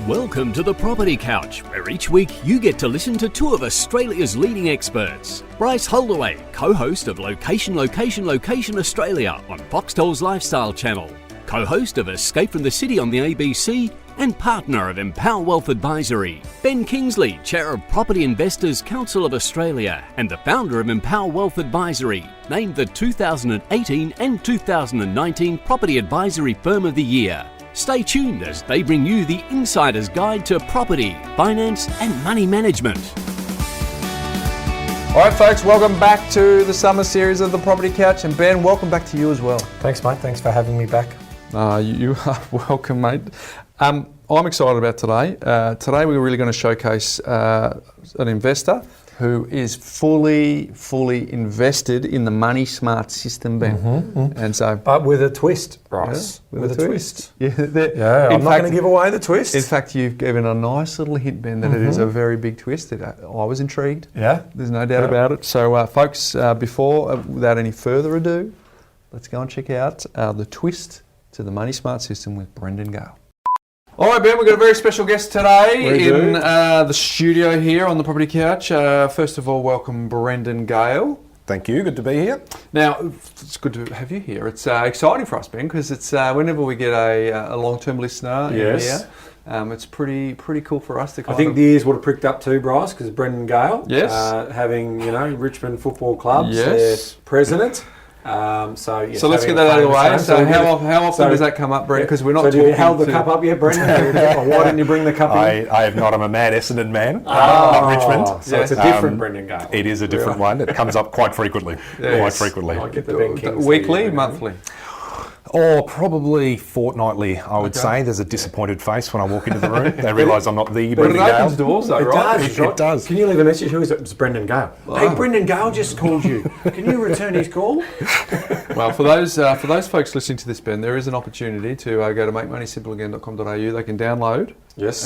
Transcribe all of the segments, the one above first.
Welcome to the Property Couch, where each week you get to listen to two of Australia's leading experts. Bryce Holdaway, co-host of Location Australia on Foxtel's Lifestyle Channel, co-host of Escape from the City on the ABC, and partner of Empower Wealth Advisory. Ben Kingsley, chair of Property Investors Council of Australia and the founder of Empower Wealth Advisory, named the 2018 and 2019 Property Advisory Firm of the Year. Stay tuned as they bring you the insider's guide to property, finance and money management. All right, folks, welcome back to the summer series of the Property Couch. And Ben, welcome back to you as well. Thanks, mate. Thanks for having me back. You are welcome, mate. I'm excited about today. Today we're really going to showcase an investor who is fully invested in the Money SMARTS system, Ben. And so, but with a twist, Bryce. Yeah, with a twist. I'm not going to give away the twist. In fact, you've given a nice little hint, Ben, that it is a very big twist. I was intrigued. Yeah. There's no doubt about it. So, folks, without any further ado, let's go and check out the twist to the Money SMARTS system with Brendan Gale. All right, Ben, we've got a very special guest today in the studio here on the Property Couch. First of all, welcome Brendan Gale. Thank you, good to be here. Now, it's good to have you here. It's exciting for us, Ben, because it's whenever we get a long-term listener in here, it's pretty cool for us to I think the ears would have pricked up too, Bryce, because Brendan Gale, having, Richmond Football Club's their president. So let's get that out of the way. So how often does that come up, Brendan? Because we're not talking. Have you held the cup up yet, Brendan? Why didn't you bring the cup in? I have not. I'm a mad Essendon man, not Richmond. So it's a different Brendan Gale. It is a different one. It comes up quite frequently. I get the Ben Kingsley. Weekly, monthly? Or probably fortnightly, I would say. There's a disappointed face when I walk into the room. They realise I'm not the Brendan Gale. But it opens doors though, right? It does. Can you leave a message? Who is it? It's Brendan Gale. Hey, Brendan Gale just called you. Can you return his call? Well, for those folks listening to this, Ben, there is an opportunity to go to makemoneysimpleagain.com.au. They can download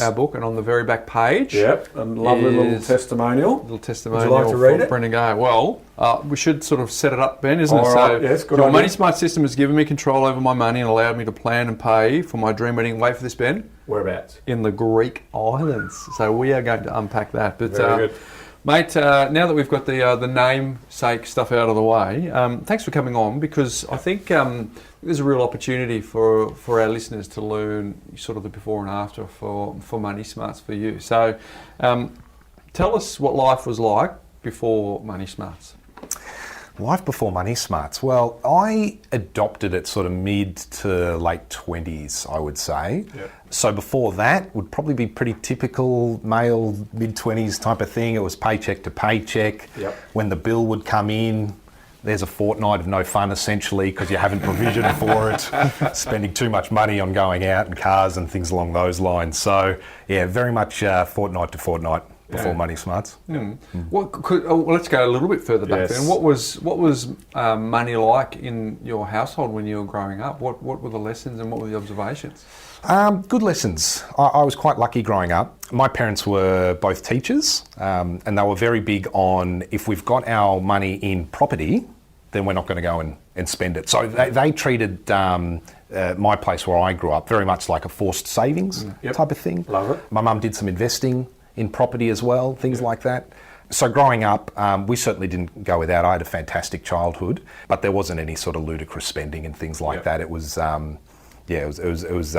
our book, and on the very back page, a lovely little testimonial. Would you like to read it? Brendan Gale. Well, we should sort of set it up, Ben, isn't it? Right. Yes, good your idea. Money SMARTS system has given me control over my money and allowed me to plan and pay for my dream wedding. Wait for this, Ben. Whereabouts? In the Greek islands. So we are going to unpack that. But very good. Mate, now that we've got the namesake stuff out of the way, thanks for coming on, because I think there's a real opportunity for our listeners to learn sort of the before and after for Money SMARTS for you. So tell us what life was like before Money SMARTS. Life before Money SMARTS. Well, I adopted it sort of mid to late 20s, I would say. Yep. So before that would probably be pretty typical male mid-20s type of thing. It was paycheck to paycheck. Yep. When the bill would come in, there's a fortnight of no fun essentially because you haven't provisioned for it, spending too much money on going out and cars and things along those lines. So yeah, very much fortnight to fortnight before Money SMARTS. Let's go a little bit further back then. What was money like in your household when you were growing up? What were the lessons and what were the observations? Good lessons. I was quite lucky growing up. My parents were both teachers, and they were very big on, if we've got our money in property, then we're not going to go and spend it. So they treated my place where I grew up very much like a forced savings type of thing. Love it. My mum did some investing in property as well, things like that. So growing up, we certainly didn't go without. I had a fantastic childhood, but there wasn't any sort of ludicrous spending and things like that. It was, it was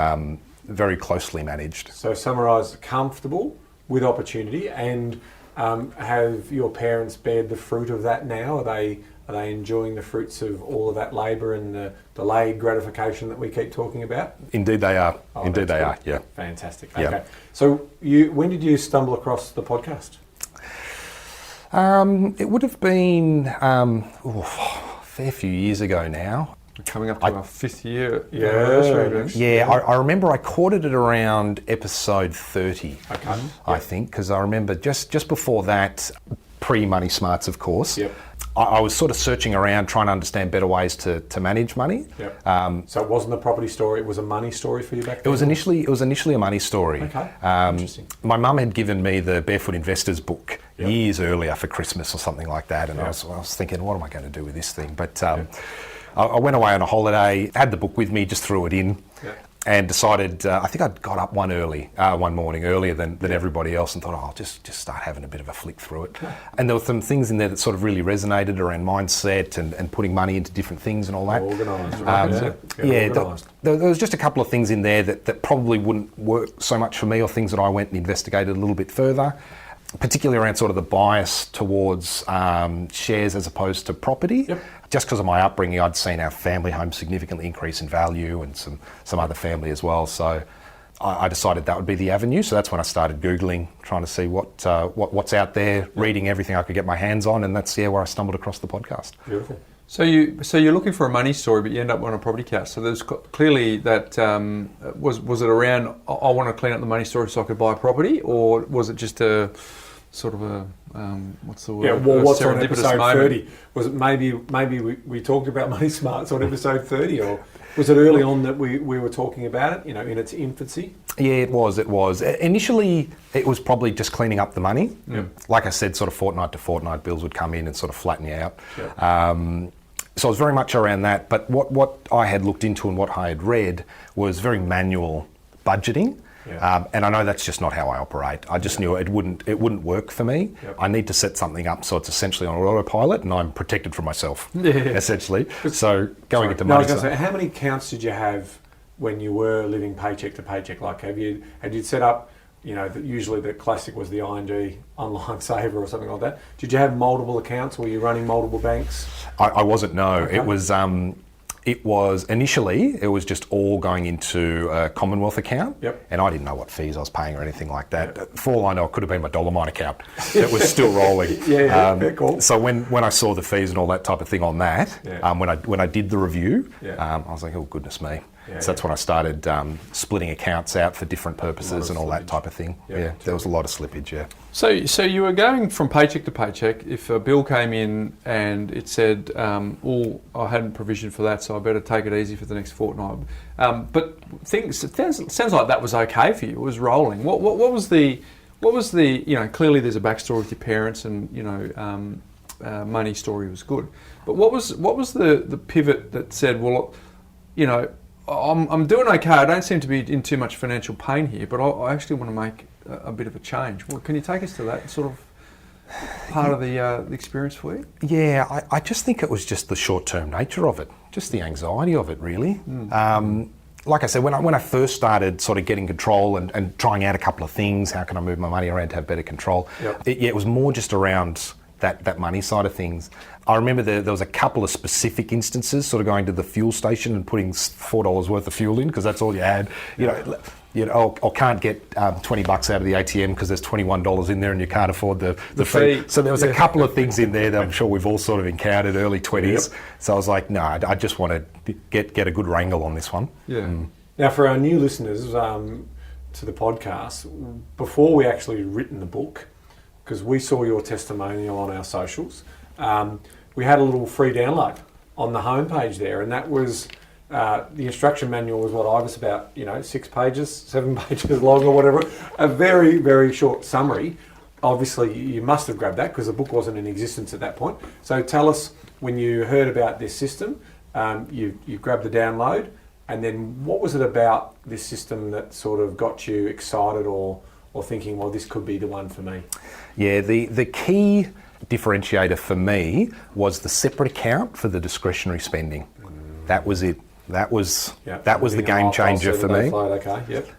very closely managed. So summarise, comfortable with opportunity, and have your parents bared the fruit of that now? Are they enjoying the fruits of all of that labour and the delayed gratification that we keep talking about? Indeed they are. Indeed they are, yeah. Fantastic. Yeah. Okay. So when did you stumble across the podcast? It would have been a fair few years ago now. Coming up to our 5th year. I remember I caught it at around episode 30, I think, because I remember just before that, pre-Money SMARTS, of course, I was sort of searching around trying to understand better ways to manage money. So it wasn't a property story, it was a money story for you back then? It was initially a money story. Okay, interesting. My mum had given me the Barefoot Investors book years earlier for Christmas or something like that, and I was thinking, what am I going to do with this thing? But I went away on a holiday, had the book with me, just threw it in. and decided, I think I'd got up one morning, earlier than everybody else, and thought, I'll just start having a bit of a flick through it. And there were some things in there that sort of really resonated around mindset and putting money into different things and all that. Organised, organised. There was just a couple of things in there that probably wouldn't work so much for me, or things that I went and investigated a little bit further, particularly around sort of the bias towards shares as opposed to property. Yep. Just because of my upbringing, I'd seen our family home significantly increase in value, and some other family as well. So I decided that would be the avenue. So that's when I started Googling, trying to see what's out there, reading everything I could get my hands on, and that's where I stumbled across the podcast. Beautiful. So you're looking for a money story, but you end up on a property couch. So there's clearly that was it around, I want to clean up the money story so I could buy a property, or was it just a sort of a what's the word? Yeah, well, what's on serendipitous episode moment? 30? Was it maybe we talked about Money Smarts on episode 30, or was it early on that we were talking about it, in its infancy? Yeah, it was. Initially, it was probably just cleaning up the money. Yep. Like I said, sort of fortnight to fortnight bills would come in and sort of flatten you out. Yep. So it was very much around that. But what I had looked into and what I had read was very manual budgeting. Yeah. And I know that's just not how I operate. I just knew it wouldn't work for me. Yep. I need to set something up so it's essentially on autopilot, and I'm protected from myself, essentially. So going into money. I was going to say, how many accounts did you have when you were living paycheck to paycheck? Like, had you set up, usually the classic was the ING online saver or something like that. Did you have multiple accounts? Were you running multiple banks? I wasn't. No, Okay. It was initially, it was just all going into a Commonwealth account. Yep. And I didn't know what fees I was paying or anything like that. Yep. For all I know, it could have been my Dollarmine account that was still rolling. Very cool. So when I saw the fees and all that type of thing on that, when I did the review, I was like, oh goodness me. Yeah, so that's when I started splitting accounts out for different purposes and all that type of thing. Yeah, there was a lot of slippage, So you were going from paycheck to paycheck. If a bill came in and it said, I hadn't provisioned for that, so I better take it easy for the next fortnight. But it sounds like that was okay for you. It was rolling. What was the clearly there's a backstory with your parents, and money story was good. But what was the pivot that said, well, I'm doing okay. I don't seem to be in too much financial pain here, but I actually want to make a bit of a change. Well, can you take us to that sort of part of the experience for you? Yeah, I just think it was just the short-term nature of it, just the anxiety of it, really. Like I said, when I first started sort of getting control and trying out a couple of things, how can I move my money around to have better control? Yep. It was more just around that money side of things. I remember there was a couple of specific instances, sort of going to the fuel station and putting $4 worth of fuel in because that's all you had. I can't get $20 out of the ATM because there's $21 in there and you can't afford the fee. So there was a couple of things in there that I'm sure we've all sort of encountered early 20s. Yep. So I was like, no, I just want to get a good wrangle on this one. Yeah. Now, for our new listeners to the podcast, before we actually written the book, because we saw your testimonial on our socials, we had a little free download on the homepage there, and that was the instruction manual was what I was about 6 pages, 7 pages long or whatever, a very, very short summary. Obviously you must have grabbed that because the book wasn't in existence at that point. So tell us, when you heard about this system, you grabbed the download, and then what was it about this system that sort of got you excited or thinking, well, this could be the one for me? Yeah, the key differentiator for me was the separate account for the discretionary spending. That was it. That was the game changer for me. Okay. Yep.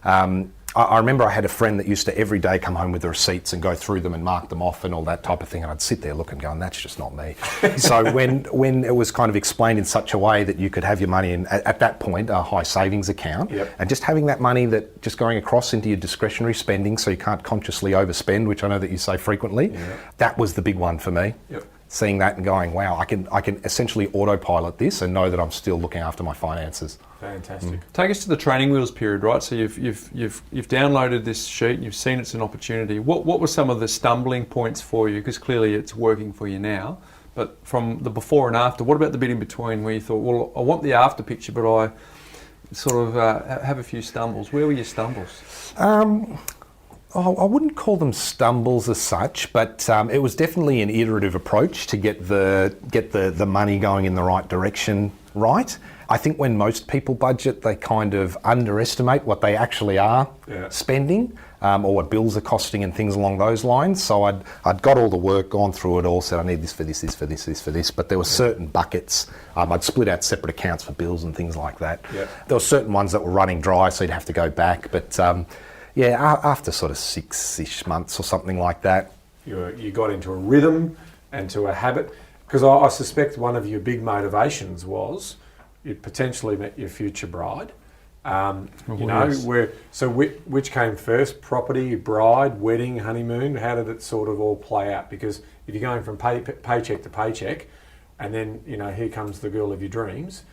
I remember I had a friend that used to every day come home with the receipts and go through them and mark them off and all that type of thing, and I'd sit there looking going, that's just not me. So when it was kind of explained in such a way that you could have your money in, at that point, a high savings account, and just having that money that just going across into your discretionary spending so you can't consciously overspend, which I know that you say frequently, that was the big one for me. Yep. Seeing that and going, wow, I can essentially autopilot this and know that I'm still looking after my finances. Fantastic. Take us to the training wheels period, right? So you've downloaded this sheet, you've seen it's an opportunity. What were some of the stumbling points for you? Because clearly it's working for you now. But from the before and after, what about the bit in between where you thought, well, I want the after picture, but I sort of have a few stumbles? Where were your stumbles? I wouldn't call them stumbles as such, but it was definitely an iterative approach to get the money going in the right direction, right? I think when most people budget, they kind of underestimate what they actually are spending, or what bills are costing and things along those lines. So I'd got all the work, gone through it all, said I need this for this, this for this, this for this. But there were certain buckets. I'd split out separate accounts for bills and things like that. There were certain ones that were running dry, so you'd have to go back. But after sort of 6-ish months or something like that, you got into a rhythm and to a habit. Because I suspect one of your big motivations was you potentially met your future bride. Which came first? Property, bride, wedding, honeymoon? How did it sort of all play out? Because if you're going from paycheck to paycheck, and then here comes the girl of your dreams,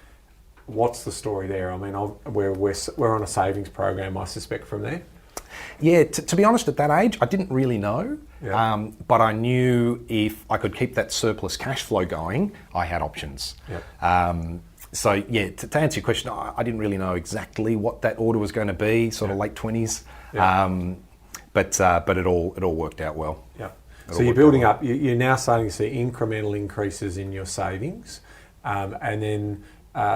what's the story there? I mean, we're on a savings program, I suspect, from there. Yeah, to be honest, at that age, I didn't really know, but I knew if I could keep that surplus cash flow going, I had options. So to answer your question, I didn't really know exactly what that order was going to be, sort of late 20s, but it all worked out well. So you're building up. You're now starting to see incremental increases in your savings, and then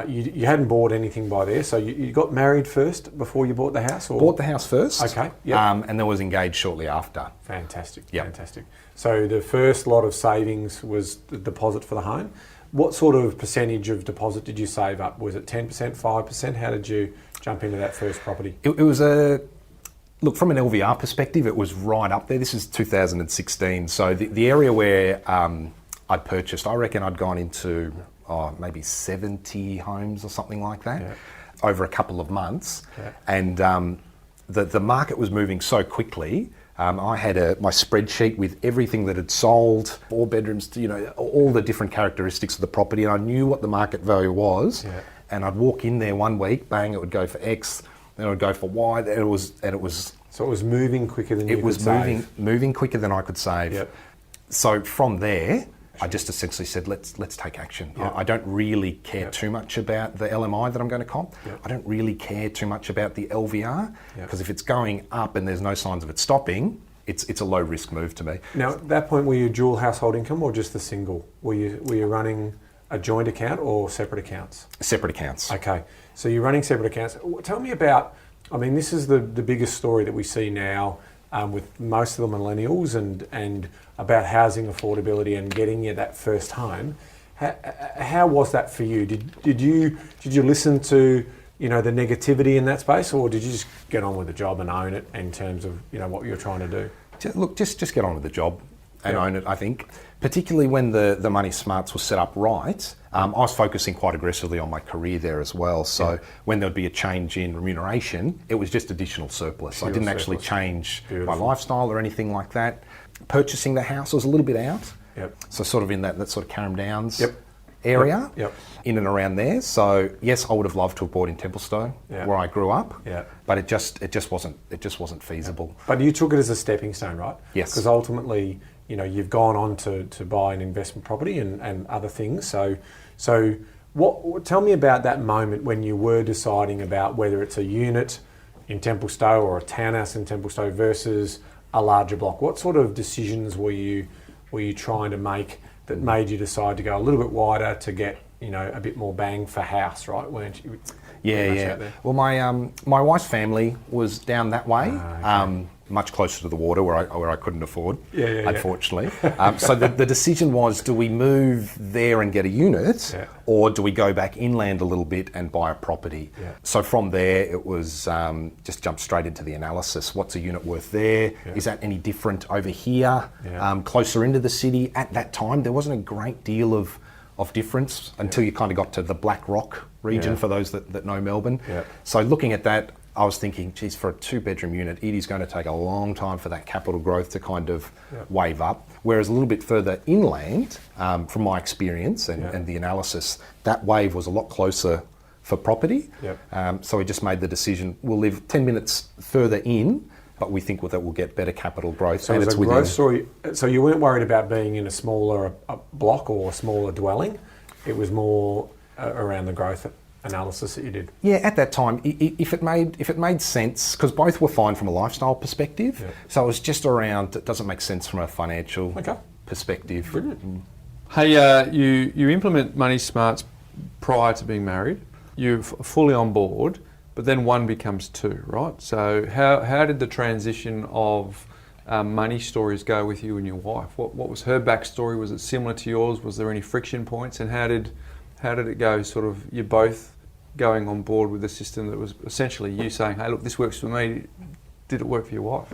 you hadn't bought anything by there. So you got married first before you bought the house, or bought the house first? Okay. And then was engaged shortly after. Fantastic. Fantastic. So the first lot of savings was the deposit for the home. What sort of percentage of deposit did you save up? Was it 10%, 5%? How did you jump into that first property? It was look, from an LVR perspective, it was right up there. This is 2016. So the area where I'd purchased, I reckon I'd gone into maybe 70 homes or something like that over a couple of months. And the market was moving so quickly. I had my spreadsheet with everything that had sold, 4 bedrooms, all the different characteristics of the property, and I knew what the market value was. And I'd walk in there one week, bang, it would go for X, then it would go for Y, and it was. So it was moving quicker than you could save. It was moving quicker than I could save. So from there, I just essentially said, let's take action. I don't really care too much about the LMI that I'm going to comp. I don't really care too much about the LVR, because if it's going up and there's no signs of it stopping, it's a low risk move to me. Now, at that point, were you dual household income or just the single? Were you running a joint account or separate accounts? Separate accounts. Okay, so you're running separate accounts. Tell me about, this is the biggest story that we see now with most of the millennials and about housing affordability and getting you that first home. How was that for you? Did you listen to the negativity in that space, or did you just get on with the job and own it in terms of what you're trying to do? Look, just get on with the job and own it. I think, particularly when the Money Smarts was set up right, I was focusing quite aggressively on my career there as well. So when there would be a change in remuneration, it was just additional surplus. I didn't actually change my lifestyle or anything like that. Purchasing the house was a little bit out. So sort of in that sort of Carrum Downs area, in and around there. So yes, I would have loved to have bought in Templestowe, where I grew up. But it just wasn't feasible. But you took it as a stepping stone, right? Yes. Because ultimately, you've gone on to buy an investment property and other things. So tell me about that moment when you were deciding about whether it's a unit in Templestowe or a townhouse in Templestowe versus a larger block. What sort of decisions were you trying to make that made you decide to go a little bit wider to get a bit more bang for house, right? Weren't you? Well, my wife's family was down that way. Much closer to the water where I couldn't afford, unfortunately. So the decision was, do we move there and get a unit, or do we go back inland a little bit and buy a property? So from there, it was just jump straight into the analysis. What's a unit worth there? Is that any different over here, closer into the city? At that time, there wasn't a great deal of difference until you kind of got to the Black Rock region, for those that know Melbourne. So looking at that, I was thinking, geez, for a 2-bedroom unit, it is going to take a long time for that capital growth to kind of wave up. Whereas a little bit further inland, from my experience and the analysis, that wave was a lot closer for property. So we just made the decision, we'll live 10 minutes further in, but we think that we'll get better capital growth. So it's a growth story. So you weren't worried about being in a smaller block or a smaller dwelling. It was more around the growth analysis that you did. Yeah, at that time, if it made sense, because both were fine from a lifestyle perspective. So it was just around, it doesn't make sense from a financial perspective. Brilliant. Hey, you implement Money Smarts prior to being married. you're fully on board, but then one becomes two, right? So how did the transition of money stories go with you and your wife? What was her backstory? Was it similar to yours? Was there any friction points? And how did it go? Sort of, you're both going on board with a system that was essentially you saying, "Hey, look, this works for me." Did it work for your wife?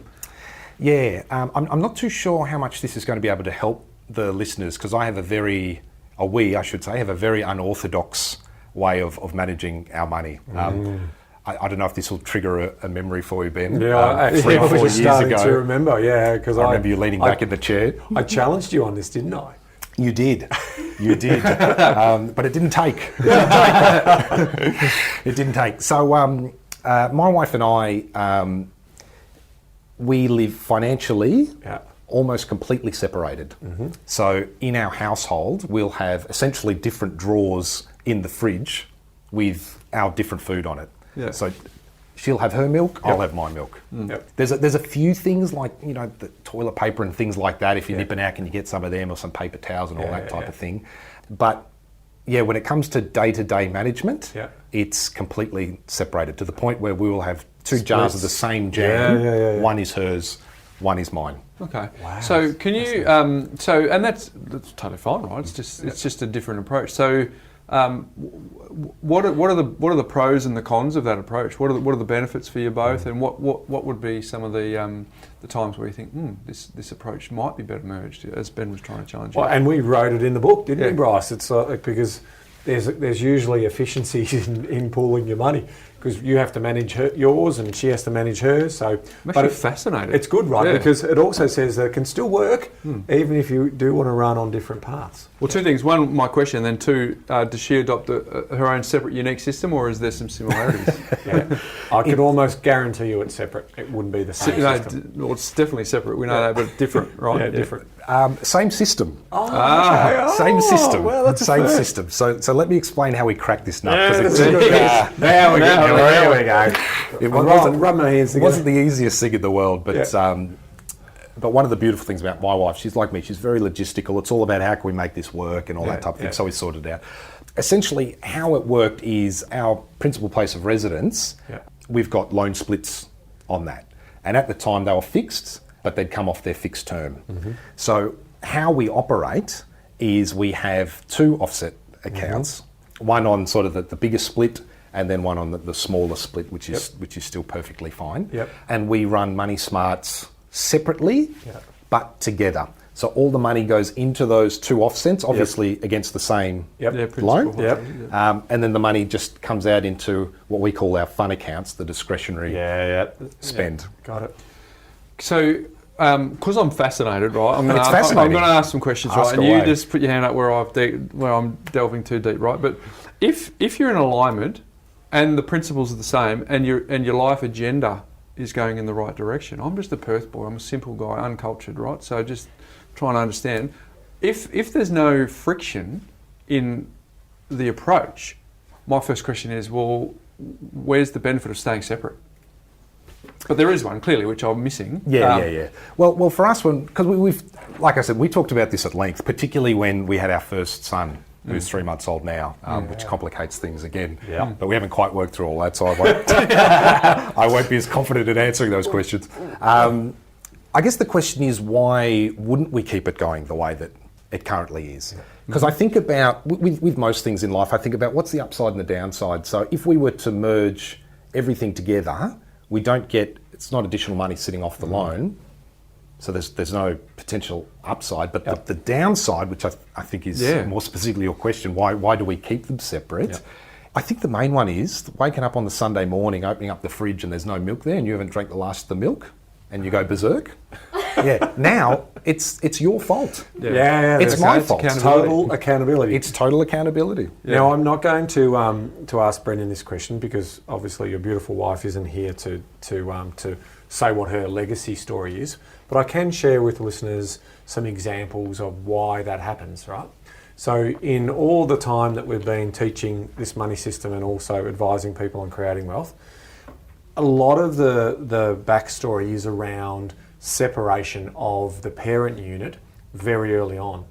Yeah, I'm not too sure how much this is going to be able to help the listeners, because I have a very, or we, I should say, have a very unorthodox way of managing our money. I don't know if this will trigger a memory for you, Ben. Yeah, actually, 3 or 4 I was years starting ago. to remember, yeah, because I remember you leaning back in the chair. I challenged you on this, didn't I? You did. But it didn't take. It didn't take. So my wife and I, we live financially almost completely separated. So in our household, we'll have essentially different drawers in the fridge with our different food on it. Yeah. So she'll have her milk, I'll have my milk. There's a few things like, you know, the toilet paper and things like that. If you're nipping out, can you get some of them, or some paper towels and all that type of thing. But yeah, when it comes to day-to-day management, it's completely separated to the point where we will have 2 jars of the same jam. One is hers, one is mine. Okay. Wow. So can you? And that's totally fine, right? It's just a different approach. So. What are the pros and the cons of that approach? What are the benefits for you both, and what would be some of the times where you think this approach might be better merged, as Ben was trying to challenge you? Well, and we wrote it in the book, didn't we, Bryce? It's because there's usually efficiencies in pooling your money, because you have to manage yours and she has to manage hers. So, I'm actually fascinated. It's good, right? Yeah. Because it also says that it can still work even if you do want to run on different paths. Well, 2 things. One, my question, and then 2, does she adopt her own separate, unique system, or is there some similarities? I could almost guarantee you it's separate. It wouldn't be the same system. Well, it's definitely separate. We know that, but different, right? Yeah, different. Same system. Same system. Well, that's same system. So let me explain how we crack this nut. There we go. It wasn't the easiest thing in the world, but one of the beautiful things about my wife, she's like me, she's very logistical. It's all about how can we make this work and all that type of thing. So we sorted it out. Essentially, how it worked is our principal place of residence, we've got loan splits on that. And at the time they were fixed, but they'd come off their fixed term. So how we operate is we have 2 offset accounts, one on sort of the bigger split, and then one on the smaller split, which is still perfectly fine. And we run Money SMARTS separately, but together. So all the money goes into those 2 offsets, obviously against the same loan. And then the money just comes out into what we call our fun accounts, the discretionary spend. Got it. So, because I'm fascinated, right? I'm going to ask some questions, right? And you just put your hand up where I'm delving too deep, right? But if you're in alignment and the principles are the same, and your life agenda is going in the right direction, I'm just a Perth boy. I'm a simple guy, uncultured, right? So just trying to understand if there's no friction in the approach. My first question is, well, where's the benefit of staying separate? But there is one, clearly, which I'm missing. Well, for us, because we've, like I said, we talked about this at length, particularly when we had our first son, who's 3 months old now, which complicates things again. But we haven't quite worked through all that, so I won't be as confident in answering those questions. I guess the question is, why wouldn't we keep it going the way that it currently is? Because I think about, with most things in life, I think about what's the upside and the downside. So if we were to merge everything together, we don't get, it's not additional money sitting off the loan, so there's no potential upside. But the downside, which I think is more specifically your question, why do we keep them separate? I think the main one is waking up on the Sunday morning, opening up the fridge and there's no milk there and you haven't drank the last of the milk and you go berserk. Now it's your fault. It's my fault. Total accountability. It's total accountability. Now, I'm not going to ask Brendan this question, because obviously your beautiful wife isn't here to say what her legacy story is, but I can share with listeners some examples of why that happens, right? So in all the time that we've been teaching this money system and also advising people on creating wealth, a lot of the backstory is around separation of the parent unit very early on,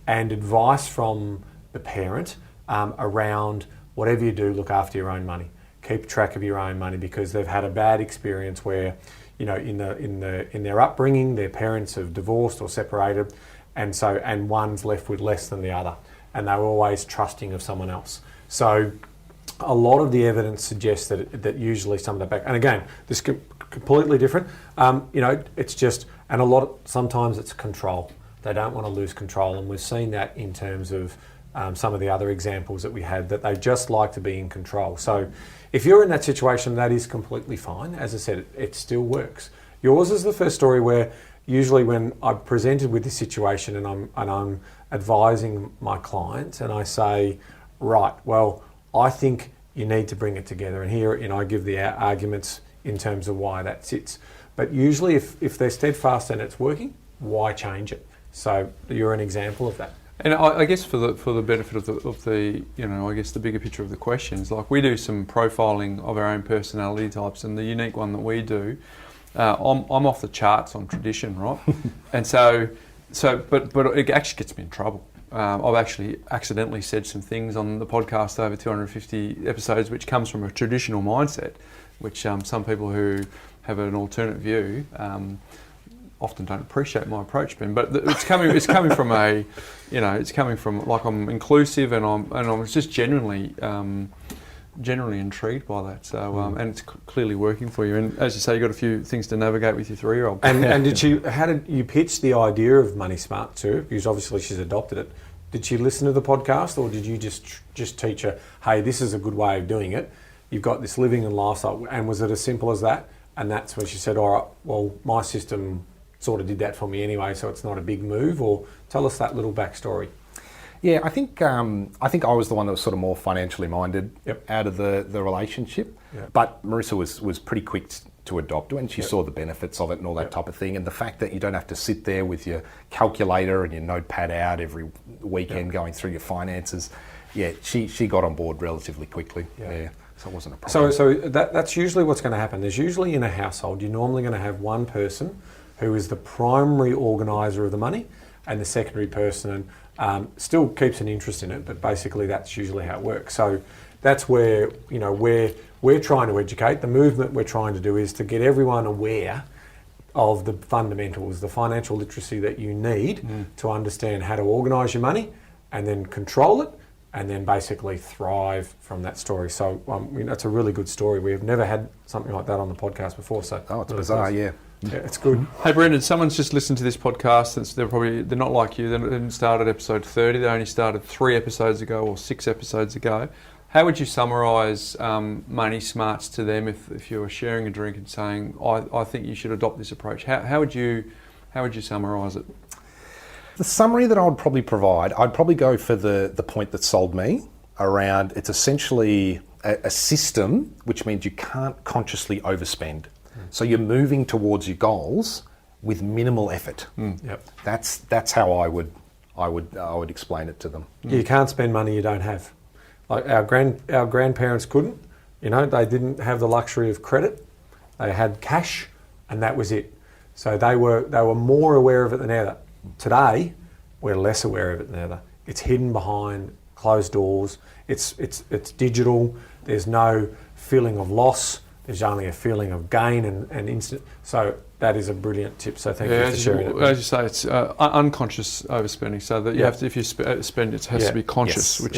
and advice from the parent around whatever you do, look after your own money. Keep track of your own money, because they've had a bad experience where, you know, in their upbringing, their parents have divorced or separated, and one's left with less than the other, and they were always trusting of someone else. So a lot of the evidence suggests that usually some of that back, and again, this is completely different. You know, it's just, and sometimes it's control. They don't want to lose control, and we've seen that in terms of some of the other examples that we had, that they just like to be in control. So if you're in that situation, that is completely fine. As I said, it still works. Yours is the first story where usually when I'm presented with this situation and I'm advising my clients and I say, right, well, I think you need to bring it together, and here, you know, I give the arguments in terms of why that sits. But usually if they're steadfast and it's working, why change it? So you're an example of that. And I guess for the benefit of the you know, I guess the bigger picture of the questions, like we do some profiling of our own personality types, and the unique one that we do, I'm off the charts on tradition, right? And but it actually gets me in trouble. I've actually accidentally said some things on the podcast over 250 episodes, which comes from a traditional mindset, which some people who have an alternate view often don't appreciate my approach, Ben. But it's coming from a, you know, it's coming from, like, I'm inclusive and I'm just genuinely intrigued by that. So and it's clearly working for you. And as you say, you've got a few things to navigate with your 3-year-old. And how did you pitch the idea of Money Smart to her? Because obviously she's adopted it. Did she listen to the podcast, or did you just teach her, hey, this is a good way of doing it? You've got this living and lifestyle, and was it as simple as that? And that's when she said, all right, well, my system sort of did that for me anyway, so it's not a big move. Or tell us that little backstory. Yeah, I think I was the one that was sort of more financially minded out of the relationship. Yep. But Marrissa was pretty quick to adopt when she saw the benefits of it and all that type of thing. And the fact that you don't have to sit there with your calculator and your notepad out every weekend going through your finances. Yeah, she got on board relatively quickly. Yeah. So it wasn't a problem. So that's usually what's going to happen. There's usually in a household, you're normally going to have one person who is the primary organiser of the money, and the secondary person still keeps an interest in it, but basically that's usually how it works. So that's where, you know, we're trying to educate. The movement we're trying to do is to get everyone aware of the fundamentals, the financial literacy that you need to understand how to organise your money and then control it, and then basically thrive from that story. So that's a really good story. We've never had something like that on the podcast before. So it's really bizarre, yeah, it's good. Hey Brendan, someone's just listened to this podcast, and they're not like you. They didn't start at episode 30. They only started 3 episodes ago or 6 episodes ago. How would you summarise Money Smarts to them if you were sharing a drink and saying, I think you should adopt this approach? How would you summarise it? The summary that I would probably provide, I'd probably go for the point that sold me around, it's essentially a system, which means you can't consciously overspend. So you're moving towards your goals with minimal effort. Yep. That's how I would explain it to them. You can't spend money you don't have. Like our grandparents couldn't. You know, they didn't have the luxury of credit. They had cash, and that was it. So they were more aware of it than ever. Today, we're less aware of it than ever. It's hidden behind closed doors. It's digital. There's no feeling of loss. There's only a feeling of gain and instant. So that is a brilliant tip. So thank you for sharing it. As you say, it's unconscious overspending. So that you have to, if you spend, it has to be conscious, which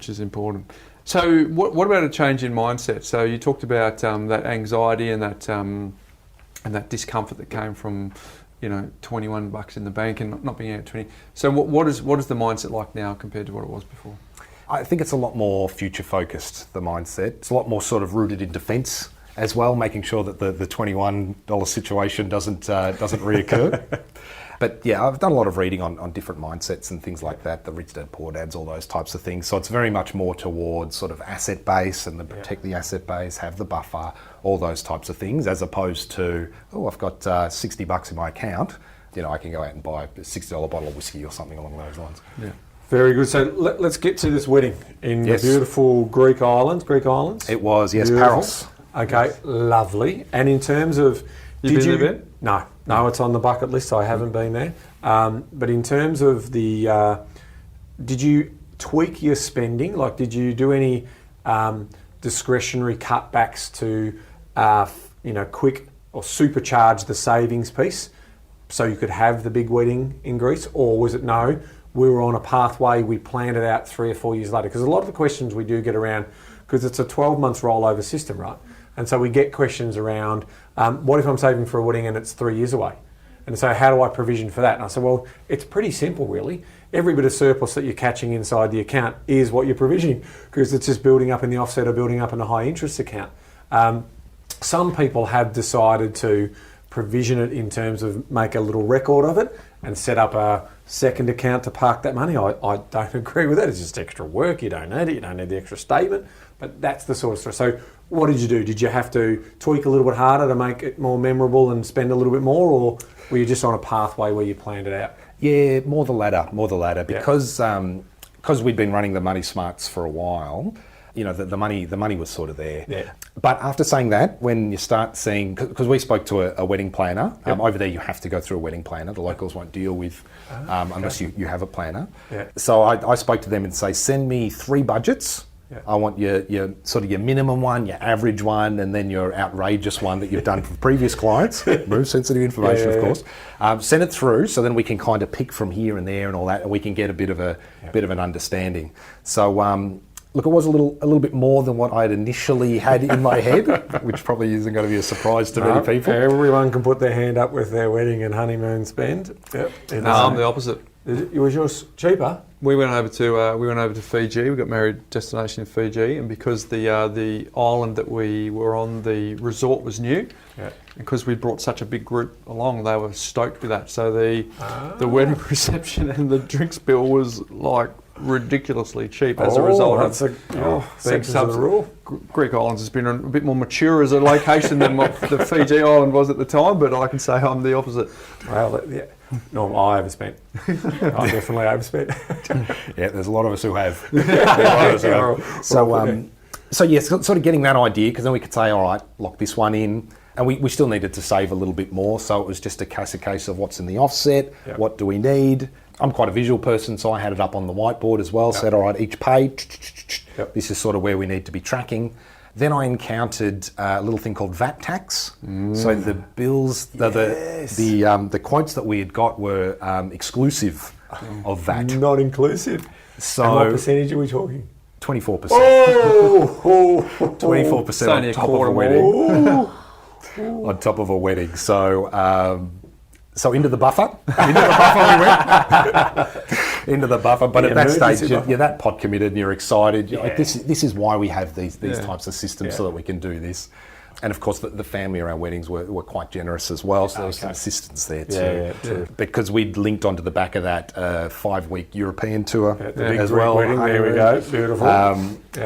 is important. So what about a change in mindset? So you talked about that anxiety and that discomfort that came from, you know, $21 in the bank and not being able to 20. So what is the mindset like now compared to what it was before? I think it's a lot more future focused, the mindset. It's a lot more sort of rooted in defence as well, making sure that the $21 situation doesn't reoccur. But yeah, I've done a lot of reading on different mindsets and things like that, the Rich Dad Poor Dads, all those types of things. So it's very much more towards sort of asset base and then protect the asset base, have the buffer, all those types of things, as opposed to, I've got $60 in my account, you know, I can go out and buy a $60 bottle of whiskey or something along those lines. Yeah. Very good. So let's get to this wedding in the beautiful Greek islands. It was, yes, beautiful. Paros. Okay, lovely. And in terms of... Did you been there? No, it's on the bucket list, so I haven't been there. But in terms of the... did you tweak your spending? Like, did you do any discretionary cutbacks to, quick or supercharge the savings piece so you could have the big wedding in Greece? Or was it no, we were on a pathway, we planned it out 3 or 4 years later? Because a lot of the questions we do get around, because it's a 12 months rollover system, right? And so we get questions around, what if I'm saving for a wedding and it's 3 years away? And so how do I provision for that? And I said, well, it's pretty simple, really. Every bit of surplus that you're catching inside the account is what you're provisioning, because it's just building up in the offset or building up in a high interest account. Some people have decided to provision it in terms of make a little record of it and set up a second account to park that money. I don't agree with that. It's just extra work. You don't need it. You don't need the extra statement. But that's the sort of stuff. So what did you do? Did you have to tweak a little bit harder to make it more memorable and spend a little bit more, or were you just on a pathway where you planned it out? Yeah, more the latter. Because we'd been running the money smarts for a while, the money was sort of there. Yeah. But after saying that, when you start seeing, because we spoke to a wedding planner, over there you have to go through a wedding planner. The locals won't deal with unless you have a planner. Yeah. So I spoke to them and say, send me 3 budgets. Yeah. I want your sort of your minimum one, your average one, and then your outrageous one that you've done for previous clients. Very sensitive information, of course. Send it through, so then we can kind of pick from here and there and all that, and we can get a bit of an understanding. So look, it was a little bit more than what I had initially had in my head, which probably isn't going to be a surprise to many people. Everyone can put their hand up with their wedding and honeymoon spend. Yep. No, I'm the opposite. Was yours cheaper? We went over to Fiji. We got married destination in Fiji, and because the island that we were on, the resort was new. Yeah. Because we brought such a big group along, they were stoked with that. So the wedding reception and the drinks bill was like ridiculously cheap as a result of the rule. Greek Islands has been a bit more mature as a location than what the Fiji island was at the time, but I can say I'm the opposite. Well, yeah. No, I overspent. I definitely overspent. Yeah, there's a lot of us who have. So sort of getting that idea, because then we could say, all right, lock this one in. And we still needed to save a little bit more, so it was just a case of what's in the offset, what do we need. I'm quite a visual person, so I had it up on the whiteboard as well, said, all right, each page, this is sort of where we need to be tracking. Then I encountered a little thing called VAT tax. So the bills, the quotes that we had got were exclusive of VAT. Not inclusive. So and what percentage are we talking? 24%. Oh! 24% on top of a wedding. On top of a wedding. So into the buffer. Into the buffer. But at that stage, you're that pot committed and you're excited. You're like, this is why we have these types of systems, so that we can do this. And of course, the family around weddings were quite generous as well, so there was some assistance there too. Because we'd linked onto the back of that 5-week European tour as well. Wedding, there we go, beautiful.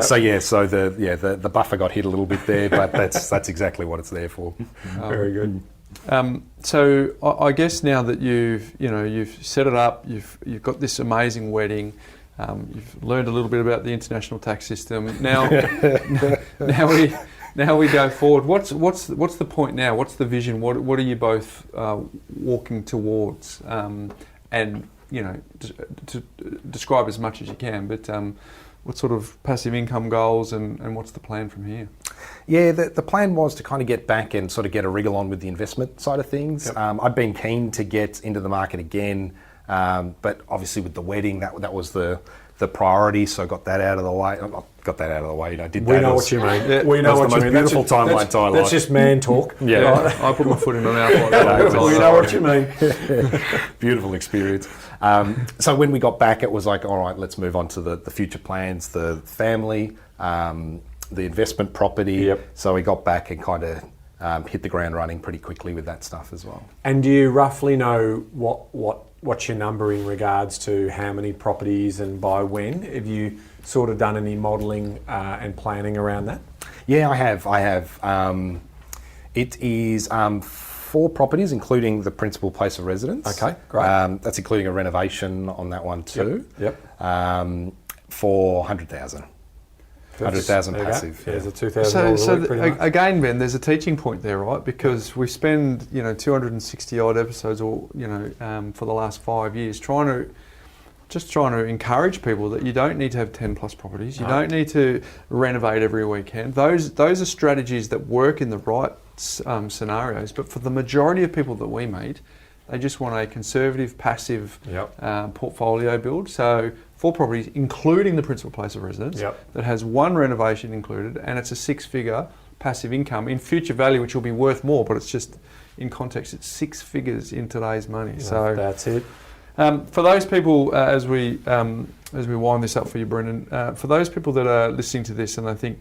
So the buffer got hit a little bit there, but that's exactly what it's there for. Very good. So I guess now that you've set it up, you've got this amazing wedding. You've learned a little bit about the international tax system. Now we go forward. What's the point now? What's the vision? What are you both walking towards? And to describe as much as you can. But what sort of passive income goals and what's the plan from here? Yeah, the plan was to kind of get back and sort of get a wriggle on with the investment side of things. Yep. I'd been keen to get into the market again, but obviously with the wedding, that was the priority, so I got that out of the way. We know what you mean. Yeah. We know what you mean. Beautiful time of my entire life. That's just man talk. Yeah, I put my foot in my mouth like that. We know what you mean. Beautiful experience. So when we got back, it was like, all right, let's move on to the future plans, the family, the investment property. Yep. So we got back and kind of hit the ground running pretty quickly with that stuff as well. And do you roughly know what's your number in regards to how many properties and by when? Have you sort of done any modelling and planning around that? Yeah, I have. It is 4 properties, including the principal place of residence. Okay, great. That's including a renovation on that one too. Yep. For 100,000. 100,000 passive. There's a $2,000 again, Ben, there's a teaching point there, right? Because we spend 260 odd episodes, or for the last 5 years trying to just trying to encourage people that you don't need to have 10 plus properties. You don't need to renovate every weekend. Those are strategies that work in the right scenarios. But for the majority of people that we meet, they just want a conservative, passive portfolio build. So 4 properties, including the principal place of residence, that has 1 renovation included, and it's a 6-figure passive income in future value, which will be worth more, but it's just, in context, it's 6 figures in today's money. So that's it. For those people, as we wind this up for you, Brendan, for those people that are listening to this and they think,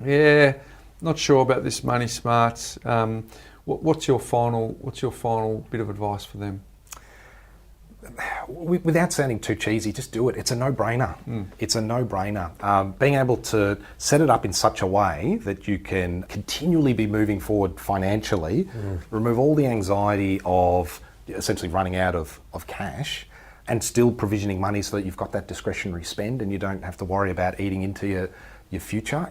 yeah, not sure about this money smarts, what's your final bit of advice for them? Without sounding too cheesy, just do it. It's a no-brainer. It's a no-brainer. Being able to set it up in such a way that you can continually be moving forward financially, remove all the anxiety of essentially running out of cash, and still provisioning money so that you've got that discretionary spend and you don't have to worry about eating into your future.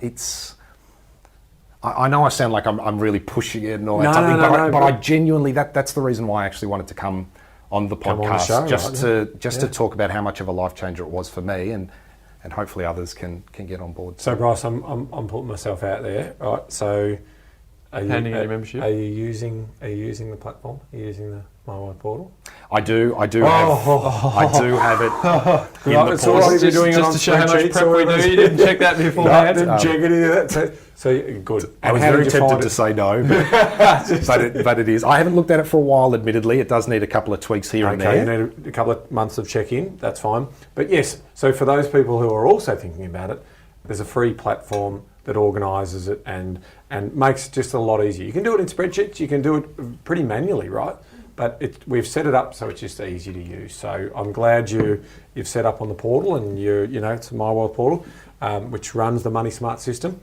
I know I sound like I'm really pushing it and all that something, but I genuinely, that's the reason why I actually wanted to come on the podcast, on the show, to talk about how much of a life changer it was for me, and hopefully others can get on board. So Bryce, I'm putting myself out there, right? So, Handing out your membership. Are you using the platform? Are you using the My Wide portal? I do have it in the portal. Just to show how much prep we do, you didn't check that beforehand. Didn't check any of that. So good. I was very tempted to say no, but it is. I haven't looked at it for a while, admittedly. It does need a couple of tweaks here and there. You need a couple of months of check-in. That's fine. But yes, so for those people who are also thinking about it, there's a free platform that organises it and makes it just a lot easier. You can do it in spreadsheets. You can do it pretty manually, right? But we've set it up so it's just easy to use. So I'm glad you've set up on the portal, and it's a My Wealth portal, which runs the Money Smart system,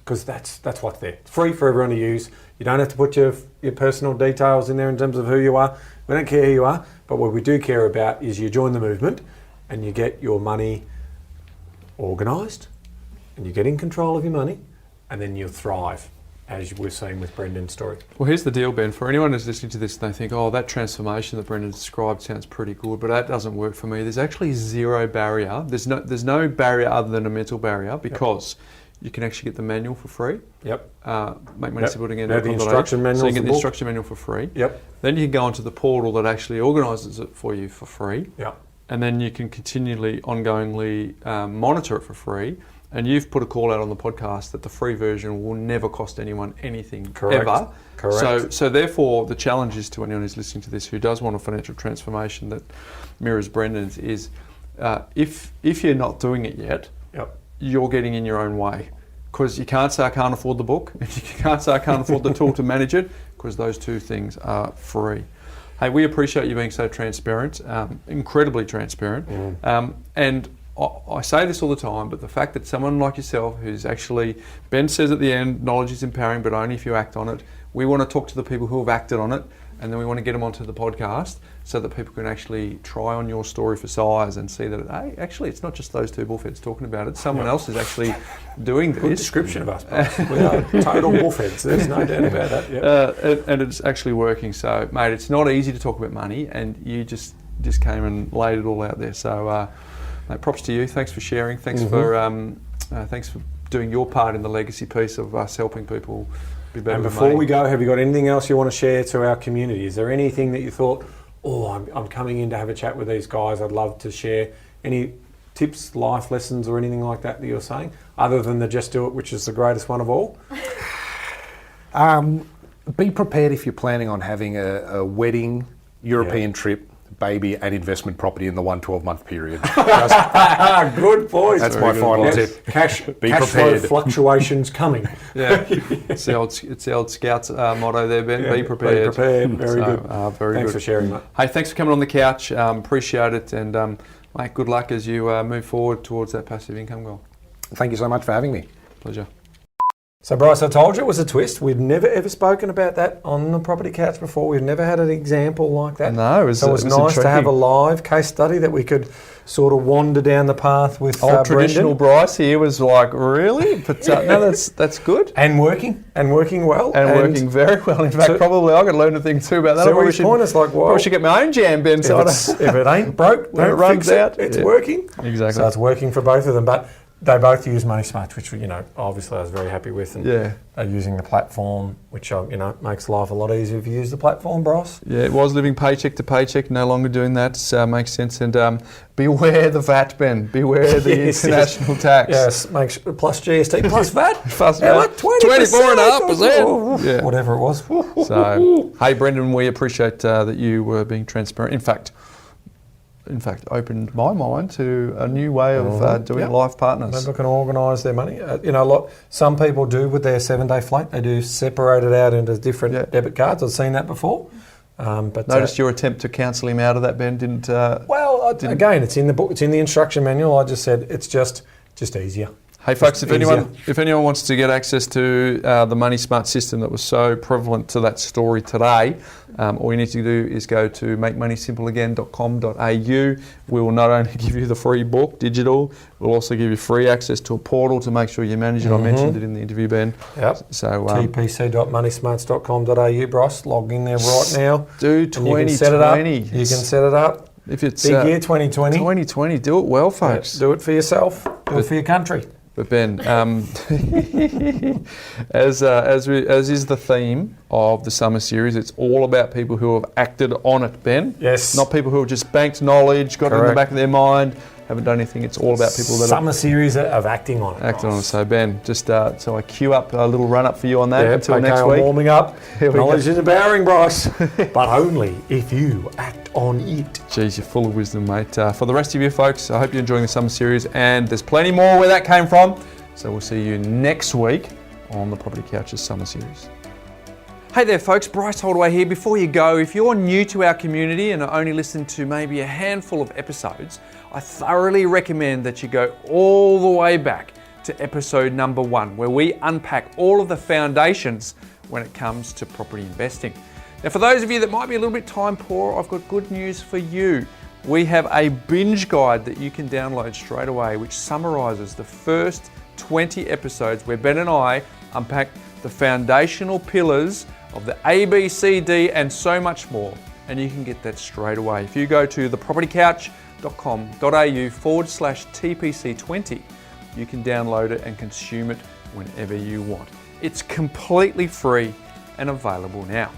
because that's what's there. It's free for everyone to use. You don't have to put your personal details in there in terms of who you are. We don't care who you are, but what we do care about is you join the movement and you get your money organised and you get in control of your money, and then you'll thrive, as we've seen with Brendan's story. Well, here's the deal, Ben. For anyone who's listening to this and they think, oh, that transformation that Brendan described sounds pretty good, but that doesn't work for me. There's actually zero barrier. There's no barrier other than a mental barrier, because you can actually get the manual for free. Make money building in the instruction manual. So you get the instruction manual for free. Then you can go onto the portal that actually organises it for you for free. And then you can ongoingly monitor it for free. And you've put a call out on the podcast that the free version will never cost anyone anything ever. Correct. So therefore, the challenge is to anyone who's listening to this who does want a financial transformation that mirrors Brendan's is, if you're not doing it yet, you're getting in your own way. Because you can't say I can't afford the book, and you can't say I can't afford the tool to manage it, because those two things are free. Hey, we appreciate you being so transparent, incredibly transparent, and I say this all the time, but the fact that someone like yourself, who's actually, Ben says at the end, knowledge is empowering, but only if you act on it. We want to talk to the people who have acted on it, and then we want to get them onto the podcast so that people can actually try on your story for size and see that, hey, actually, it's not just those two bullfeds talking about it. Someone else is actually doing this. Good description of us, Bryce. We are total bullfeds. There's no doubt about that. And it's actually working. So, mate, it's not easy to talk about money, and you just came and laid it all out there. So, mate, props to you. Thanks for sharing. Thanks for doing your part in the legacy piece of us helping people be better. And before we go, have you got anything else you want to share to our community? Is there anything that you thought, I'm coming in to have a chat with these guys, I'd love to share? Any tips, life lessons, or anything like that you're saying, other than the just do it, which is the greatest one of all? Be prepared if you're planning on having a wedding, European trip, baby and investment property in the 12-month period. Good point. That's my final tip. Cash flow fluctuations coming. It's the old Scouts motto there, Ben. Be prepared. Be prepared. Very good. Very thanks good. for sharing that. Hey, thanks for coming on the couch. Appreciate it, and mate, good luck as you move forward towards that passive income goal. Thank you so much for having me. Pleasure. So Bryce, I told you it was a twist. We've never ever spoken about that on the Property Couch before. We've never had an example like that. No, it was nice intriguing to have a live case study that we could sort of wander down the path with Old traditional Brendan. Bryce here was like, really? But no, that's good. And working well. And working very well. In fact, probably I could learn a thing too about that. So his point is like, well, probably should get my own jam, Ben. if it ain't broke, when it don't runs fix it. out, It's working. Exactly. So it's working for both of them. But they both use Money SMARTS, which, obviously I was very happy with. And are using the platform, which, makes life a lot easier if you use the platform, Bryce. Yeah, it was living paycheck to paycheck, no longer doing that. makes sense. And beware the VAT, Ben. Beware the international tax. Yes, plus GST, plus VAT. Plus VAT. Like 24.5%. Yeah. Whatever it was. So, hey, Brendan, we appreciate that you were being transparent. In fact, opened my mind to a new way of doing life partners. People can organise their money. Some people do with their 7-day float. They do separate it out into different debit cards. I've seen that before. But noticed your attempt to counsel him out of that, Ben. Again, it's in the book. It's in the instruction manual. I just said it's just easier. Hey folks, if anyone wants to get access to the Money Smart system that was so prevalent to that story today, all you need to do is go to makemoneysimpleagain.com.au. We will not only give you the free book, digital, we'll also give you free access to a portal to make sure you manage it. I mentioned it in the interview, Ben. Yep. So tpc.moneysmarts.com.au, Bryce. Log in there right now. Do 2020. You can set it up. If it's big year 2020. 2020, do it well, folks. Do it for yourself. Do it for your country. But Ben, as is the theme of the summer series, it's all about people who have acted on it, Ben. Yes. Not people who have just banked knowledge, got it in the back of their mind, haven't done anything. It's all about people that summer series of acting on it. Acting on it. So Ben, just so I cue up a little run up for you on that until next I'm week. Warming up. Knowledge is empowering, Bryce, but only if you act on it. Geez, you're full of wisdom, mate. For the rest of you folks, I hope you're enjoying the summer series, and there's plenty more where that came from. So we'll see you next week on the Property Couch's summer series. Hey there folks, Bryce Holdaway here. Before you go, if you're new to our community and only listened to maybe a handful of episodes, I thoroughly recommend that you go all the way back to episode number 1, where we unpack all of the foundations when it comes to property investing. Now, for those of you that might be a little bit time poor, I've got good news for you. We have a binge guide that you can download straight away, which summarises the first 20 episodes where Ben and I unpack the foundational pillars of the A, B, C, D, and so much more. And you can get that straight away. If you go to thepropertycouch.com.au/TPC20, you can download it and consume it whenever you want. It's completely free and available now.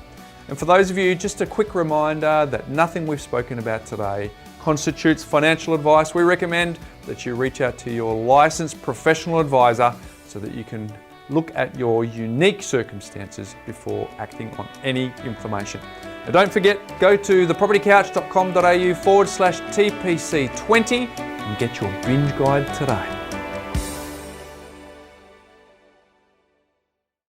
And for those of you, just a quick reminder that nothing we've spoken about today constitutes financial advice. We recommend that you reach out to your licensed professional advisor so that you can look at your unique circumstances before acting on any information. Now don't forget, go to thepropertycouch.com.au/TPC20 and get your binge guide today.